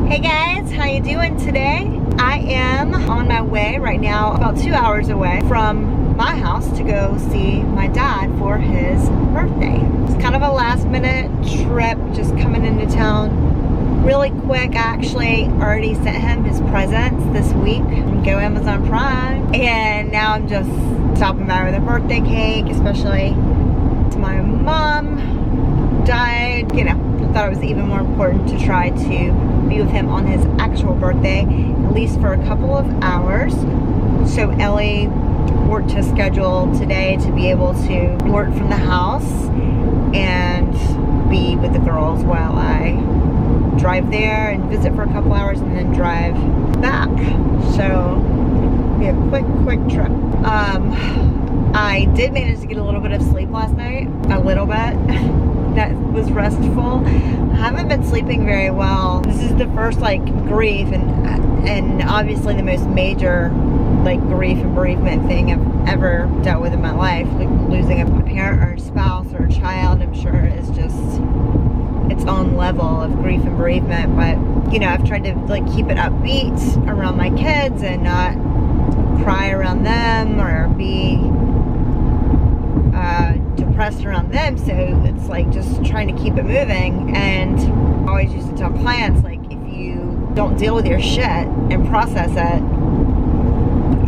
Hey guys, how you doing today? I am on my way right now, about 2 hours away from my house to go see my dad for his birthday. It's kind of a last minute trip, just coming into town really quick. I actually already sent him his presents this week. Go Amazon Prime. And now I'm just stopping by with a birthday cake, especially my mom died. You know, I thought it was even more important to try to be with him on his actual birthday, at least for a couple of hours. So Ellie worked his schedule today to be able to work from the house and be with the girls while I drive there and visit for a couple hours and then drive back. So it'll be a quick trip. I did manage to get a little bit of sleep last night, a little bit. That was restful. I haven't been sleeping very well. This is the first like grief and obviously the most major like grief and bereavement thing I've ever dealt with in my life. Like losing a parent or a spouse or a child, I'm sure is just its own level of grief and bereavement. But you know, I've tried to like keep it upbeat around my kids and not cry around them or be depressed around them. So it's like just trying to keep it moving. And I always used to tell clients, like, if you don't deal with your shit and process it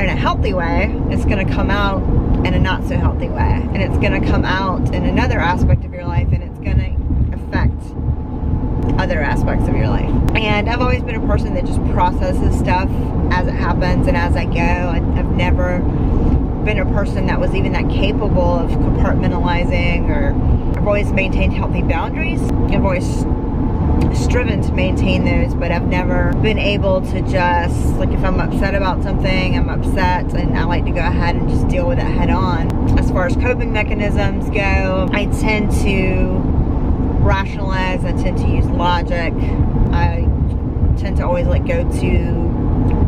in a healthy way, it's going to come out in a not so healthy way, and it's going to come out in another aspect of your life, and it's going to affect other aspects of your life. And I've always been a person that just processes stuff as it happens and as I go. I've never been a person that was even that capable of compartmentalizing, or I've always maintained healthy boundaries. I've always striven to maintain those, but I've never been able to just, like, if I'm upset about something, I'm upset, and I like to go ahead and just deal with it head on. As far as coping mechanisms go, I tend to rationalize, I tend to use logic, I tend to always like go to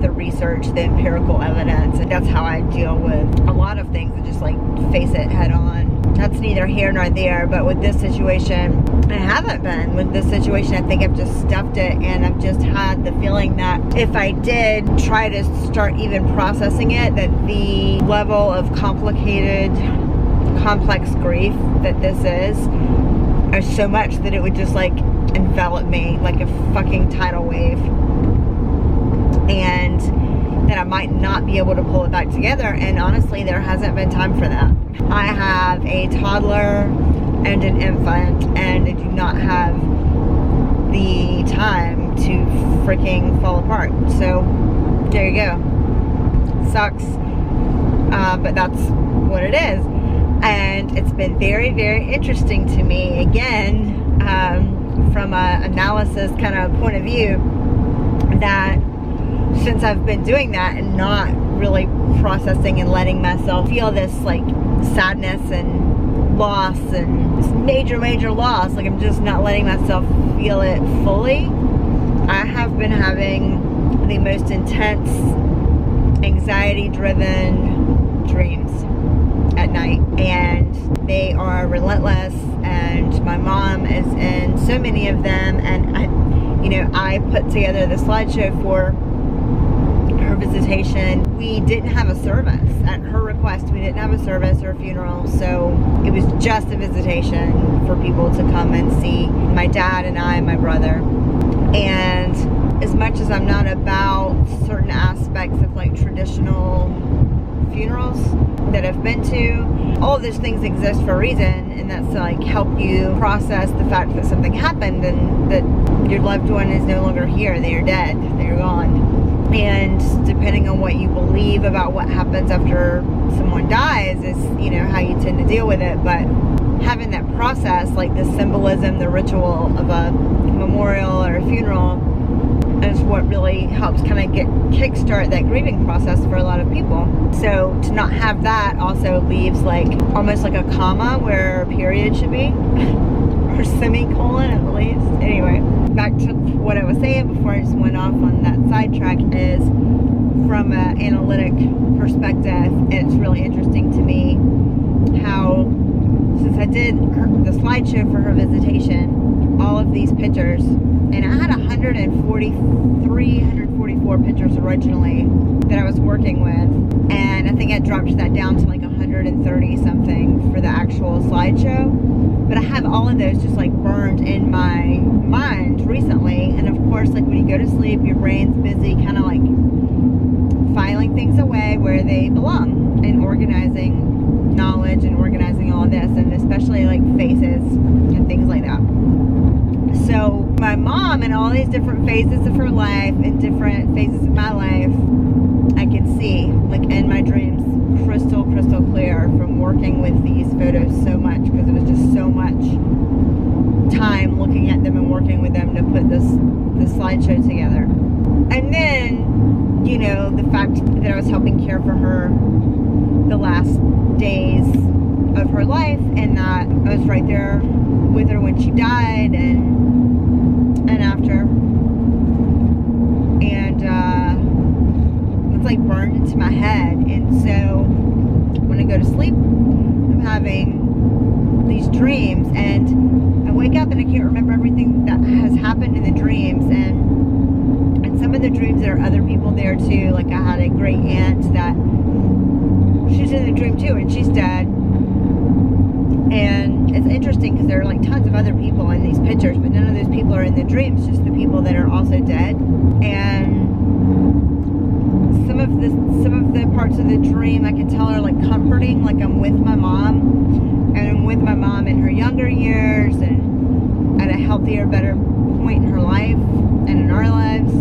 the research, the empirical evidence, and that's how I deal with a lot of things, and just like face it head on. That's neither here nor there, but with this situation, I haven't been. With this situation, I think I've just stuffed it, and I've just had the feeling that if I did try to start even processing it, that the level of complicated, complex grief that this is so much that it would just like envelop me like a fucking tidal wave, and that I might not be able to pull it back together. And honestly, there hasn't been time for that. I have a toddler and an infant, and I do not have the time to freaking fall apart. So there you go. Sucks, but that's what it is. And it's been very, very interesting to me, again, from an analysis kind of point of view, that since I've been doing that and not really processing and letting myself feel this like sadness and loss and this major loss, like I'm just not letting myself feel it fully, I have been having the most intense anxiety driven dreams at night, and they are relentless, and my mom is in so many of them. And I put together the slideshow for her visitation. We didn't have a service at her request. We didn't have a service or a funeral, so it was just a visitation for people to come and see my dad and I and my brother. And as much as I'm not about certain aspects of like traditional funerals that I've been to, all of those things exist for a reason, and that's to like help you process the fact that something happened and that your loved one is no longer here, they are dead, they're gone. And depending on what you believe about what happens after someone dies is, you know, how you tend to deal with it. But having that process, like the symbolism, the ritual of a memorial or a funeral, is what really helps kind of kickstart that grieving process for a lot of people. So to not have that also leaves like almost like a comma where a period should be, or semicolon at least. Anyway, back to what I was saying before I just went off on that sidetrack, is from an analytic perspective, it's really interesting to me how, since I did the slideshow for her visitation, all of these pictures, and I had 144 pictures originally that I was working with, and I think I dropped that down to like 130 something for the actual slideshow. But I have all of those just like burned in my mind recently, and of course, like when you go to sleep, your brain's busy kind of like filing things away where they belong, and organizing knowledge and organizing all of this, and especially like faces and things like that. So my mom, in all these different phases of her life and different phases of my life, I could see like in my dreams crystal clear from working with these photos so much, because it was just so much time looking at them and working with them to put this slideshow together. And then, you know, the fact that I was helping care for her the last days of her life, and that I was right there with her when she died and after, and it's like burned into my head. And so when I go to sleep, I'm having these dreams, and I wake up and I can't remember everything that has happened in the dreams, and some of the dreams there are other people there too. Like I had a great aunt that she's in the dream too, and she's dead. And it's interesting because there are like tons of other people in these pictures, but none of those people are in the dreams, just the people that are also dead. And some of the parts of the dream I can tell are like comforting, like I'm with my mom, and I'm with my mom in her younger years and at a healthier, better point in her life and in our lives.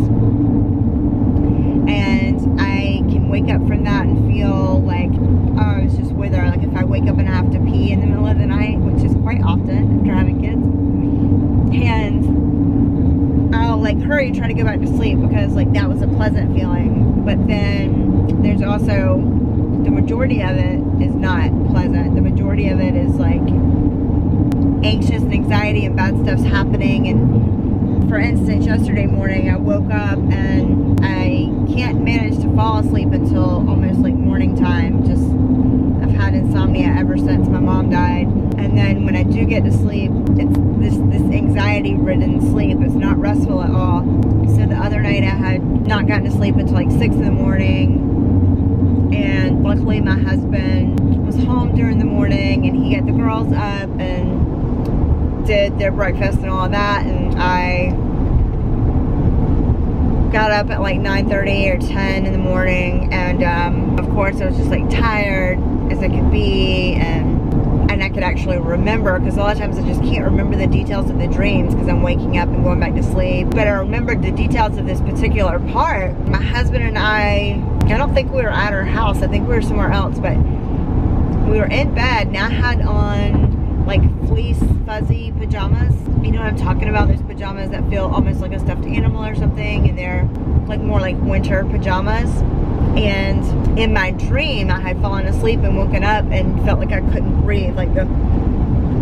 And I can wake up from that and feel like, oh, I was just with her. Like if I wake up and I have to pee in the middle of the night, which is quite often after having kids, and I'll like hurry and try to go back to sleep because like that was a pleasant feeling. But then there's also, the majority of it is not pleasant. The majority of it is like anxious and anxiety and bad stuff's happening. And for instance, yesterday morning I woke up and I can't manage to fall asleep until almost like morning time. Just, I've had insomnia ever since my mom died. And then when I do get to sleep, it's this anxiety ridden sleep. It's not restful at all. So the other night I had not gotten to sleep until like 6 in the morning. And luckily my husband was home during the morning, and he got the girls up and did their breakfast and all of that. And I got up at like 9:30 or 10 in the morning, and of course I was just like tired as I could be, and I could actually remember, because a lot of times I just can't remember the details of the dreams because I'm waking up and going back to sleep. But I remembered the details of this particular part. My husband and I don't think we were at our house, I think we were somewhere else, but we were in bed, and I had on like fleece fuzzy pajamas. You know what I'm talking about? Those pajamas that feel almost like a stuffed animal or something, and they're like more like winter pajamas. And in my dream I had fallen asleep and woken up and felt like I couldn't breathe. Like the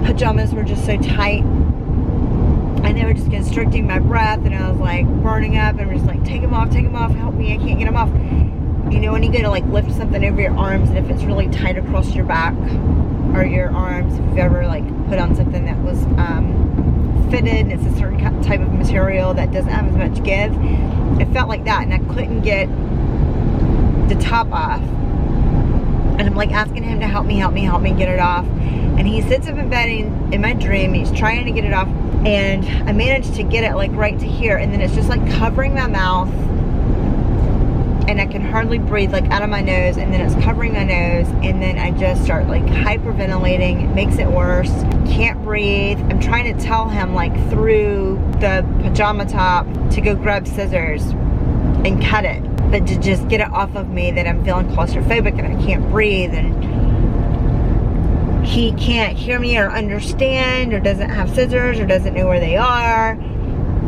pajamas were just so tight and they were just constricting my breath, and I was like burning up, and I'm just like, take them off, help me, I can't get them off. You know when you go to like lift something over your arms, and if it's really tight across your back or your arms, if you've ever like put on something that was fitted and it's a certain type of material that doesn't have as much give, it felt like that, and I couldn't get the top off. And I'm like asking him to help me get it off, and he sits up in bed in my dream, he's trying to get it off, and I managed to get it like right to here, and then it's just like covering my mouth, and I can hardly breathe like out of my nose, and then it's covering my nose, and then I just start like hyperventilating. It makes it worse, can't breathe. I'm trying to tell him like through the pajama top to go grab scissors and cut it, but to just get it off of me, that I'm feeling claustrophobic and I can't breathe, and he can't hear me or understand, or doesn't have scissors, or doesn't know where they are.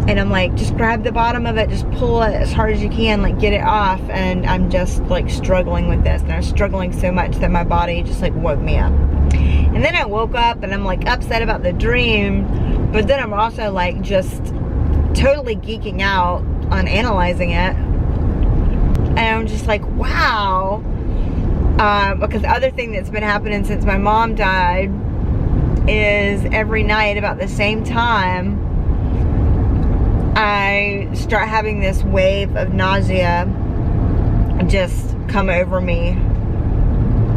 And I'm like, just grab the bottom of it, just pull it as hard as you can, like get it off. And I'm just like struggling with this, and I was struggling so much that my body just like woke me up. And then I woke up and I'm like upset about the dream, but then I'm also like just totally geeking out on analyzing it. And I'm just like, wow. Because the other thing that's been happening since my mom died is every night about the same time, I start having this wave of nausea just come over me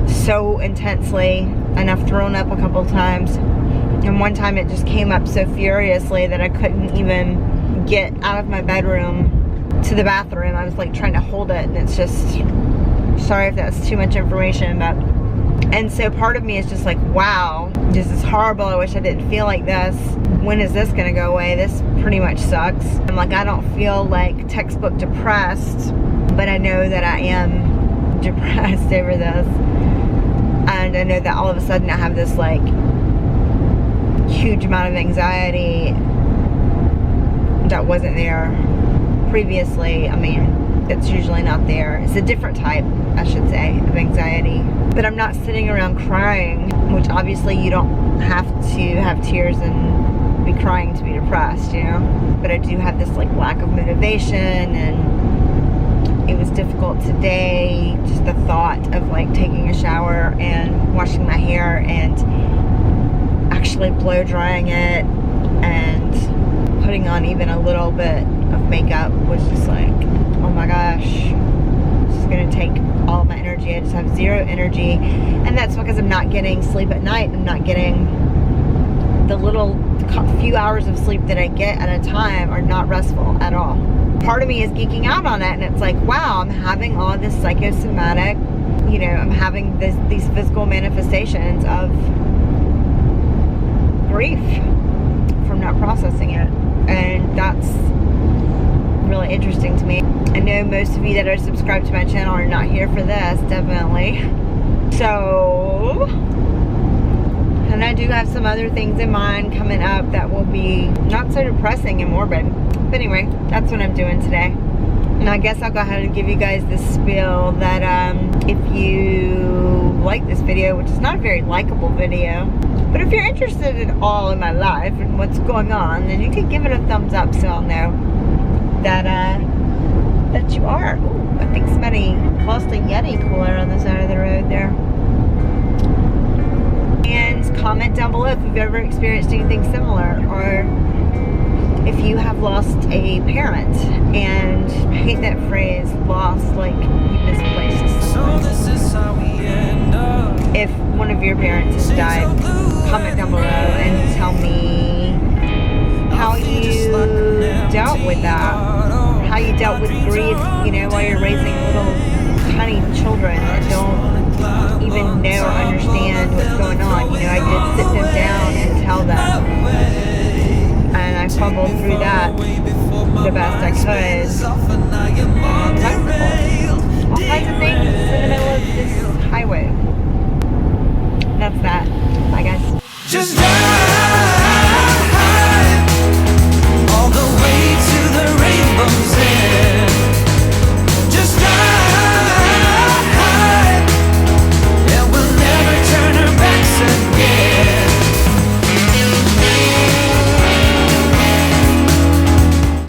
so intensely, and I've thrown up a couple times, and one time it just came up so furiously that I couldn't even get out of my bedroom to the bathroom. I was like trying to hold it, and it's just, sorry if that's too much information, but, and so part of me is just like, wow, this is horrible. I wish I didn't feel like this. When is this gonna go away? This pretty much sucks. I'm like, I don't feel like textbook depressed, but I know that I am depressed over this. And I know that all of a sudden I have this like huge amount of anxiety that wasn't there previously. I mean, it's usually not there. It's a different type, I should say, of anxiety. But I'm not sitting around crying, which obviously you don't have to have tears and be crying to be depressed, you know? But I do have this like lack of motivation, and it was difficult today, just the thought of like taking a shower and washing my hair and actually blow drying it and putting on even a little bit of makeup was just like, oh my gosh, this is gonna take all of my energy. I just have zero energy, and that's because I'm not getting sleep at night. I'm not getting the little few hours of sleep that I get at a time are not restful at all. Part of me is geeking out on it, and it's like, wow, I'm having all this psychosomatic, you know, I'm having these physical manifestations of grief from not processing it, and that's really interesting to me. I know most of you that are subscribed to my channel are not here for this, definitely. So, and I do have some other things in mind coming up that will be not so depressing and morbid. But anyway, that's what I'm doing today. And I guess I'll go ahead and give you guys this spiel that if you like this video, which is not a very likable video, but if you're interested at all in my life and what's going on, then you can give it a thumbs up so I'll know that that you are. Ooh, I think somebody lost a Yeti cooler on the side of the road there. And comment down below if you've ever experienced anything similar, or if you have lost a parent. And I hate that phrase, lost, like you misplaced someone. So this is how we end up. If one of your parents has died, comment down below and tell me how you dealt with that, how you dealt with grief, you know, while you're raising little tiny children that don't even know or understand what's going on. You know, I did sit them down and tell them, and I fumbled through that the best I could. All kinds of things in the middle of this highway. That's that. Bye guys.